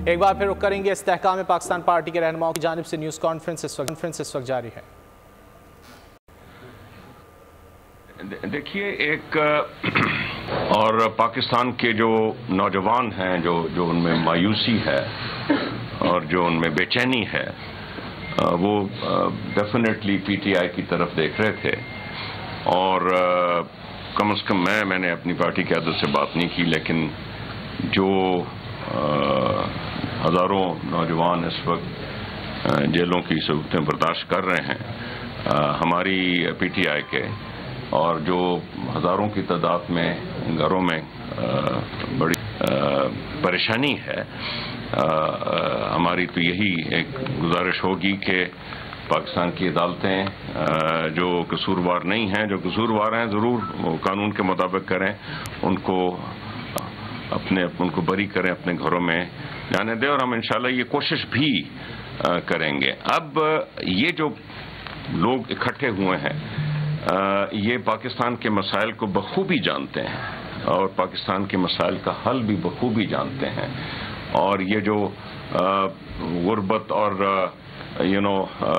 ایک بار پھر رخ کریں گے استحکام پاکستان پارٹی کے رہنماؤں کی جانب سے نیوز کانفرنس اس وقت جاری ہے۔ دیکھیے، ایک اور پاکستان کے جو نوجوان ہیں جو ان میں مایوسی ہے اور جو ان میں بے چینی ہے، وہ ڈیفینیٹلی پی ٹی آئی کی طرف دیکھ رہے تھے، اور کم از کم میں نے اپنی پارٹی کی قیادت سے بات نہیں کی، لیکن جو ہزاروں نوجوان اس وقت جیلوں کی صورتیں برداشت کر رہے ہیں ہماری پی ٹی آئی کے، اور جو ہزاروں کی تعداد میں گھروں میں بڑی پریشانی ہے، ہماری تو یہی ایک گزارش ہوگی کہ پاکستان کی عدالتیں جو قصوروار نہیں ہیں، جو قصوروار ہیں ضرور وہ قانون کے مطابق کریں، ان کو بری کریں، اپنے گھروں میں جانے دیں، اور ہم انشاءاللہ یہ کوشش بھی کریں گے۔ اب یہ جو لوگ اکٹھے ہوئے ہیں یہ پاکستان کے مسائل کو بخوبی جانتے ہیں اور پاکستان کے مسائل کا حل بھی بخوبی جانتے ہیں، اور یہ جو غربت اور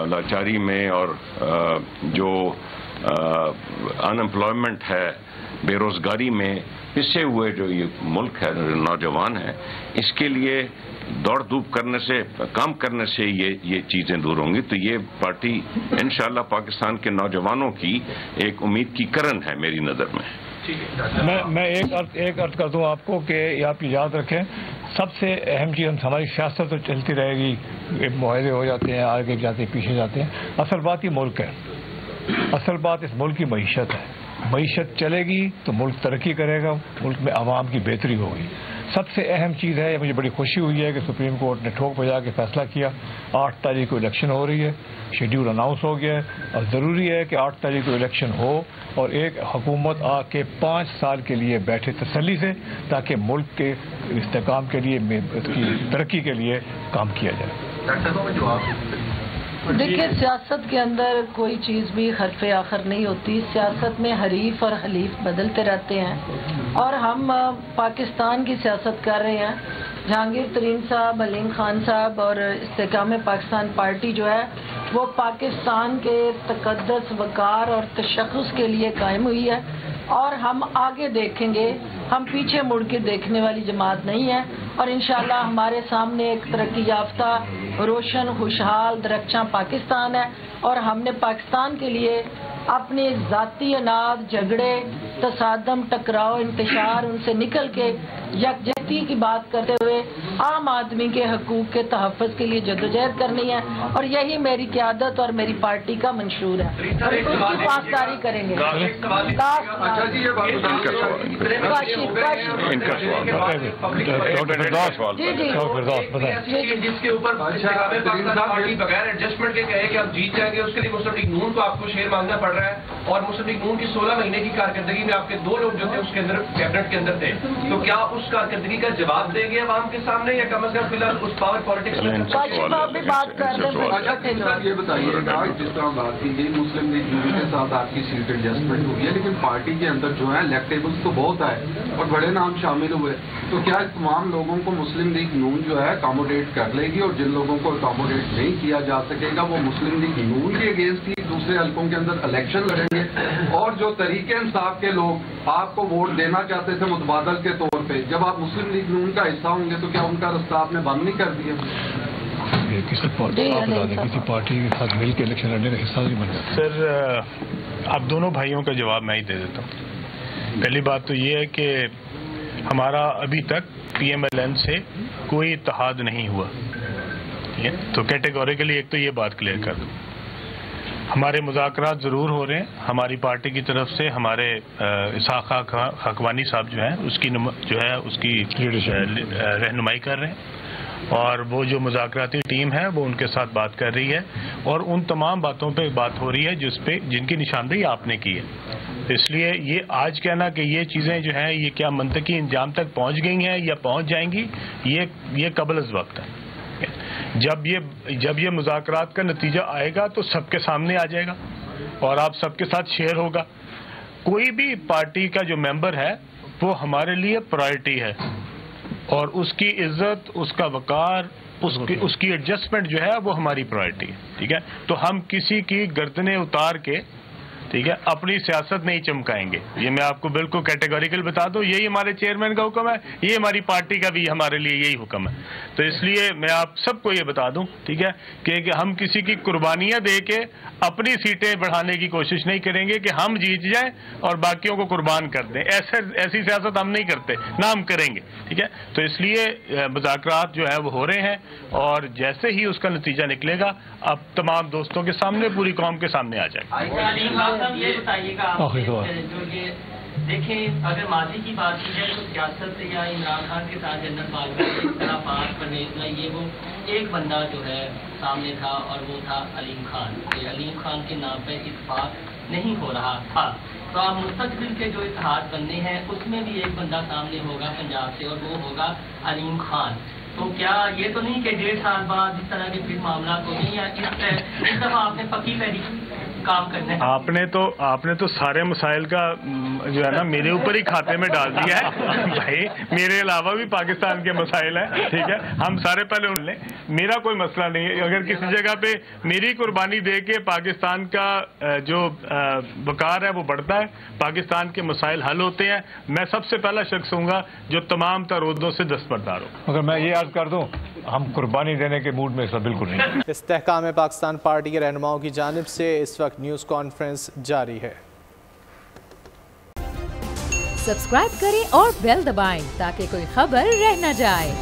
لاچاری میں اور جو ان امپلائمنٹ ہے، بے روزگاری میں پسے ہوئے جو یہ ملک ہے، نوجوان ہیں، اس کے لیے دوڑ دھوپ کرنے سے، کام کرنے سے یہ چیزیں دور ہوں گی۔ تو یہ پارٹی انشاءاللہ پاکستان کے نوجوانوں کی ایک امید کی کرن ہے میری نظر میں۔ میں ایک عرض کر دوں آپ کو کہ آپ یاد رکھیں، سب سے اہم چیز ہماری سیاست تو چلتی رہے گی، معاہدے ہو جاتے ہیں، آگے جاتے ہیں، پیچھے جاتے ہیں، اصل بات یہ ملک ہے، اصل بات اس ملک کی معیشت ہے۔ معیشت چلے گی تو ملک ترقی کرے گا، ملک میں عوام کی بہتری ہوگی۔ سب سے اہم چیز ہے، مجھے بڑی خوشی ہوئی ہے کہ سپریم کورٹ نے ٹھوک بجا کے فیصلہ کیا، 8 تاریخ کو الیکشن ہو رہی ہے، شیڈیول اناؤنس ہو گیا ہے، اور ضروری ہے کہ 8 تاریخ کو الیکشن ہو اور ایک حکومت آ کے 5 سال کے لیے بیٹھے تسلی سے، تاکہ ملک کے استحکام کے لیے، اس کی ترقی کے لیے کام کیا جائے۔ دیکھیے، سیاست کے اندر کوئی چیز بھی حرف آخر نہیں ہوتی، سیاست میں حریف اور حلیف بدلتے رہتے ہیں، اور ہم پاکستان کی سیاست کر رہے ہیں۔ جہانگیر ترین صاحب، علیم خان صاحب اور استحکام پاکستان پارٹی جو ہے وہ پاکستان کے تقدس، وقار اور تشخص کے لیے قائم ہوئی ہے، اور ہم آگے دیکھیں گے، ہم پیچھے مڑ کے دیکھنے والی جماعت نہیں ہے، اور انشاءاللہ ہمارے سامنے ایک ترقی یافتہ، روشن، خوشحال، درخشاں پاکستان ہے، اور ہم نے پاکستان کے لیے اپنے ذاتی اناد، جھگڑے، تصادم، ٹکراؤ، انتشار، ان سے نکل کے یکجہتی کی بات کرتے ہوئے عام آدمی کے حقوق کے تحفظ کے لیے جدوجہد کرنی ہے، اور یہی میری قیادت اور میری پارٹی کا منشور ہے، اور اس کی پاسداری کریں گے۔ جس کے اوپر پارٹی بغیر ایڈجسٹمنٹ کے کہے کہ آپ جیت جائیں گے، اس کے لیے مسلم لیگ نون کو آپ کو شیئر مانگنا پڑ رہا ہے، اور مسلم لیگ نون کی 16 مہینے کی کارکردگی میں آپ کے 2 لوگ جو تھے اس کے اندر کیبنٹ کے اندر تھے، تو کیا اس کارکردگی کا جواب دیں گے عوام کے سامنے، یا کم از کم فی الحال اس پاور پالیٹکس میں بات کر رہے ہیں؟ یہ بتائیے گا، جس طرح بات کی گئی مسلم لیگ نون کے ساتھ آپ کی سیٹ ایڈجسٹمنٹ ہوئی ہے، لیکن پارٹی کے اندر جو ہے الیکٹیبلز تو بہت آئے اور بڑے نام شامل ہوئے، تو کیا اس تمام لوگوں کو مسلم لیگ نون جو ہے اکاموڈیٹ کر لے گی، اور جن لوگوں کو اکاموڈیٹ نہیں کیا جا سکے گا وہ مسلم لیگ نون کے اگینسٹ ہی دوسرے حلقوں کے اندر الیکشن لڑیں گے، اور جو طریق انصاف کے لوگ آپ کو ووٹ دینا چاہتے تھے متبادل کے طور پہ، جب آپ مسلم لیگ نون کا حصہ ہوں گے تو کیا ان کا رستہ آپ نے بند نہیں کر دیا؟ کسی پارٹی کے ساتھ مل کے الیکشن لڑنے کا حصہ نہیں بن جاتا؟ سر، اب دونوں بھائیوں کا جواب میں ہی دے دیتا ہوں۔ پہلی بات تو یہ ہے کہ ہمارا ابھی تک پی ایم ایل این سے کوئی اتحاد نہیں ہوا، تو کیٹیگوریکلی ایک تو یہ بات کلیئر کر دوں۔ ہمارے مذاکرات ضرور ہو رہے ہیں، ہماری پارٹی کی طرف سے ہمارے اسحاق حقوانی صاحب جو ہیں اس کی رہنمائی کر رہے ہیں، اور وہ جو مذاکراتی ٹیم ہے وہ ان کے ساتھ بات کر رہی ہے، اور ان تمام باتوں پہ بات ہو رہی ہے جن کی نشاندہی آپ نے کی ہے۔ اس لیے یہ آج کہنا کہ یہ چیزیں جو ہیں یہ کیا منطقی انجام تک پہنچ گئی ہیں یا پہنچ جائیں گی، یہ قبل از وقت ہے۔ جب یہ مذاکرات کا نتیجہ آئے گا تو سب کے سامنے آ جائے گا اور آپ سب کے ساتھ شیئر ہوگا۔ کوئی بھی پارٹی کا جو ممبر ہے وہ ہمارے لیے پرائرٹی ہے، اور اس کی عزت، اس کا وقار، اس کی ایڈجسٹمنٹ جو ہے وہ ہماری پرائرٹی ہے، ٹھیک ہے؟ تو ہم کسی کی گردنیں اتار کے، ٹھیک ہے، اپنی سیاست نہیں چمکائیں گے. یہ میں آپ کو بالکل کیٹیگوریکل بتا دوں، یہی ہمارے چیئرمین کا حکم ہے، یہ ہماری پارٹی کا بھی ہمارے لیے یہی حکم ہے. تو اس لیے میں آپ سب کو یہ بتا دوں، ٹھیک ہے، کہ ہم کسی کی قربانیاں دے کے اپنی سیٹیں بڑھانے کی کوشش نہیں کریں گے کہ ہم جیت جائیں اور باقیوں کو قربان کر دیں. ایسی سیاست ہم نہیں کرتے، نہ ہم کریں گے، ٹھیک ہے؟ تو اس لیے مذاکرات جو ہے وہ ہو رہے ہیں، اور جیسے ہی اس کا نتیجہ نکلے گا اب تمام دوستوں کے سامنے، پوری قوم کے سامنے آ جائے گا. یہ بتائیے گا آپ جو یہ دیکھیں، اگر ماضی کی بات کی جائے تو سیاست یا عمران خان کے ساتھ جنرل باجوہ اس طرح بات پرویز یہ وہ ایک بندہ جو ہے سامنے تھا اور وہ تھا علیم خان. علیم خان کے نام پہ اتفاق نہیں ہو رہا تھا، تو آپ مستقبل کے جو اتحاد بننے ہیں اس میں بھی ایک بندہ سامنے ہوگا پنجاب سے اور وہ ہوگا علیم خان. تو کیا یہ تو نہیں کہ 1.5 سال بعد اس طرح کے پھر معاملات ہوگی، یا اس دفعہ آپ نے پکی پیری کام کرنا ہے؟ آپ نے تو سارے مسائل کا جو ہے نا میرے اوپر ہی کھاتے میں ڈال دیا ہے. بھائی میرے علاوہ بھی پاکستان کے مسائل ہیں، ٹھیک ہے، ہم سارے پہلے ان لیں. میرا کوئی مسئلہ نہیں ہے، اگر کسی جگہ پہ میری قربانی دے کے پاکستان کا جو وقار ہے وہ بڑھتا ہے، پاکستان کے مسائل حل ہوتے ہیں، میں سب سے پہلا شخص ہوں گا جو تمام تر عہدوں سے دستبردار ہو. اگر میں یہ عرض کر دوں، ہم قربانی دینے کے موڈ میں بالکل نہیں. استحکام پاکستان پارٹی کے رہنماؤں کی جانب سے اس وقت نیوز کانفرنس جاری ہے. سبسکرائب کریں اور بیل دبائیں تاکہ کوئی خبر رہ نہ جائے.